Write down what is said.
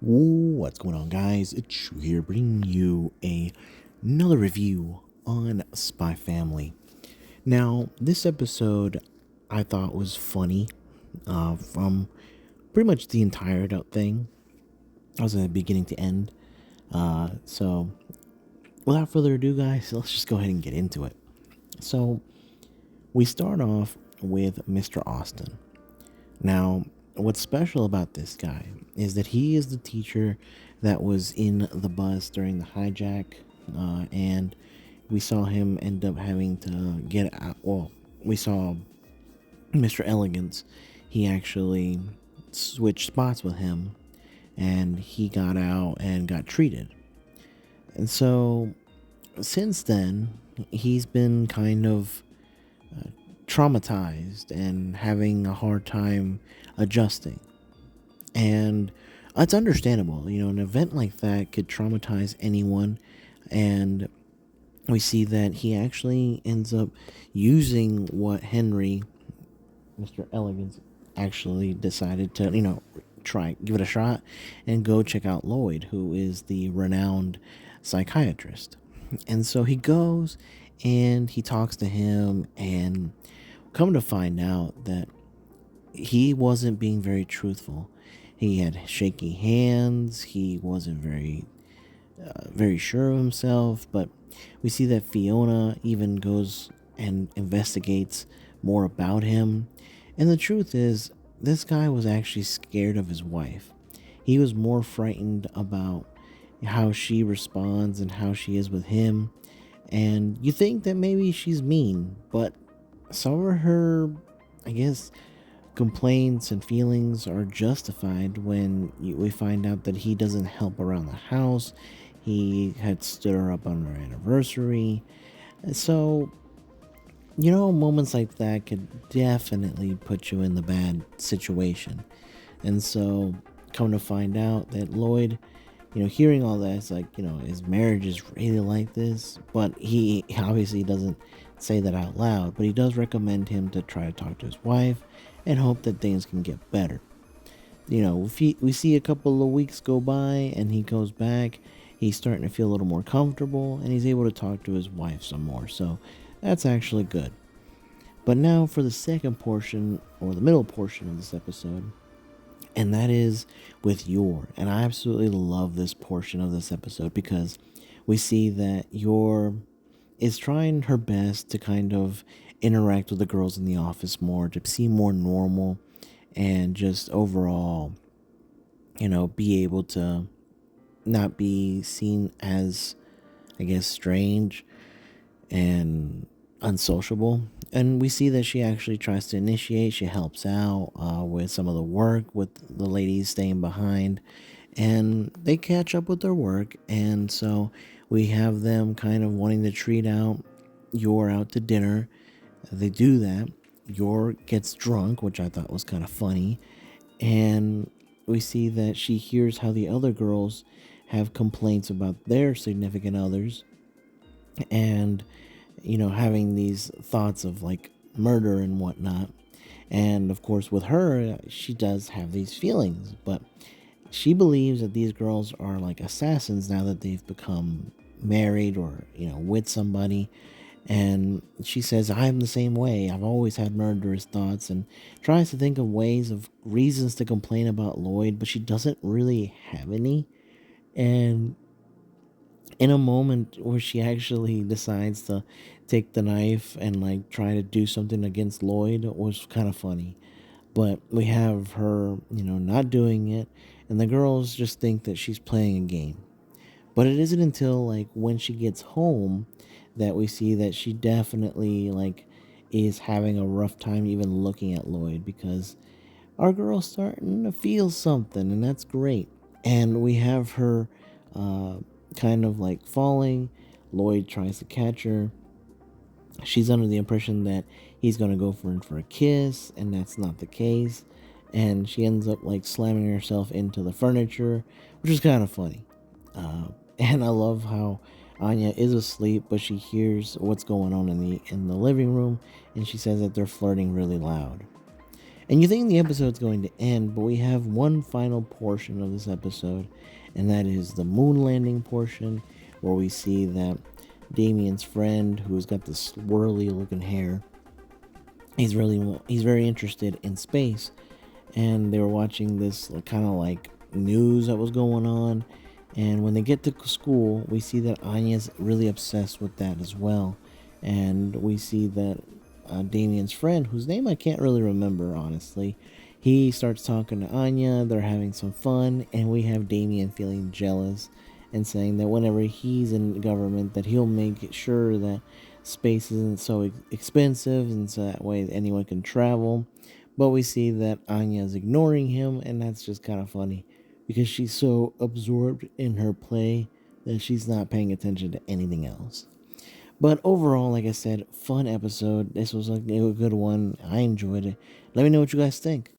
What's going on, guys? It's Shu here, bringing you another review on Spy Family. Now, this episode I thought was funny from pretty much the entire thing. I was in the beginning to end. So, without further ado, guys, let's just go ahead and get into it. So, we start off with Mr. Austin. Now, what's special about this guy is that he is the teacher that was in the bus during the hijack, and we saw him end up having to get out. Well, we saw Mr. Elegance. He actually switched spots with him, and he got out and got treated. And so, since then, he's been kind of traumatized and having a hard time adjusting. And it's understandable. An event like that could traumatize anyone. And we see that he actually ends up using what Henry, Mr. Elegance, actually decided to, give it a shot and go check out Lloyd, who is the renowned psychiatrist. And so he goes and he talks to him, and come to find out that he wasn't being very truthful. He had shaky hands. He wasn't very sure of himself. But we see that Fiona even goes and investigates more about him. And the truth is, this guy was actually scared of his wife. He was more frightened about how she responds and how she is with him. And you think that maybe she's mean, but some of her, I guess, complaints and feelings are justified when we find out that he doesn't help around the house. He had stood her up on her anniversary. So, moments like that could definitely put you in the bad situation. And so, come to find out that Lloyd, hearing all that, it's like, his marriage is really like this. But he obviously doesn't say that out loud, but he does recommend him to try to talk to his wife and hope that things can get better. If we see a couple of weeks go by and he goes back, he's starting to feel a little more comfortable and he's able to talk to his wife some more. So that's actually good. But now for the second portion, or the middle portion of this episode, and that is with Yor. And I absolutely love this portion of this episode because we see that Yor is trying her best to kind of interact with the girls in the office more, to seem more normal, and just overall, be able to not be seen as, I guess, strange and unsociable. And we see that she actually tries to initiate. She helps out with some of the work with the ladies staying behind, and they catch up with their work. And so we have them kind of wanting to treat out Yor out to dinner. They do that. Yor gets drunk, which I thought was kind of funny. And we see that she hears how the other girls have complaints about their significant others, and having these thoughts of like murder and whatnot. And of course, with her, she does have these feelings, but she believes that these girls are like assassins now that they've become married or with somebody. And she says, I'm the same way. I've always had murderous thoughts, and tries to think of ways of reasons to complain about Lloyd, but she doesn't really have any. And in a moment where she actually decides to take the knife and like try to do something against Lloyd, was kind of funny. But we have her, not doing it, and the girls just think that she's playing a game. But it isn't until like when she gets home that we see that she definitely like is having a rough time even looking at Lloyd, because our girl's starting to feel something, and that's great. And we have her kind of like falling. Lloyd tries to catch her. She's under the impression that he's going to go for a kiss, and that's not the case. And she ends up like slamming herself into the furniture, which is kind of funny. And I love how Anya is asleep, but she hears what's going on in the living room, and she says that they're flirting really loud. And you think the episode's going to end, but we have one final portion of this episode, and that is the moon landing portion, where we see that Damien's friend, who's got this swirly looking hair, he's very interested in space, and they were watching this kind of like news that was going on. And when they get to school, we see that Anya's really obsessed with that as well. And we see that Damien's friend, whose name I can't really remember honestly, he starts talking to Anya. They're having some fun, and we have Damien feeling jealous and saying that whenever he's in government, that he'll make sure that space isn't so expensive, and so that way anyone can travel. But we see that Anya is ignoring him, and that's just kind of funny because she's so absorbed in her play that she's not paying attention to anything else. But overall, like I said, fun episode. This was a good one. I enjoyed it. Let me know what you guys think.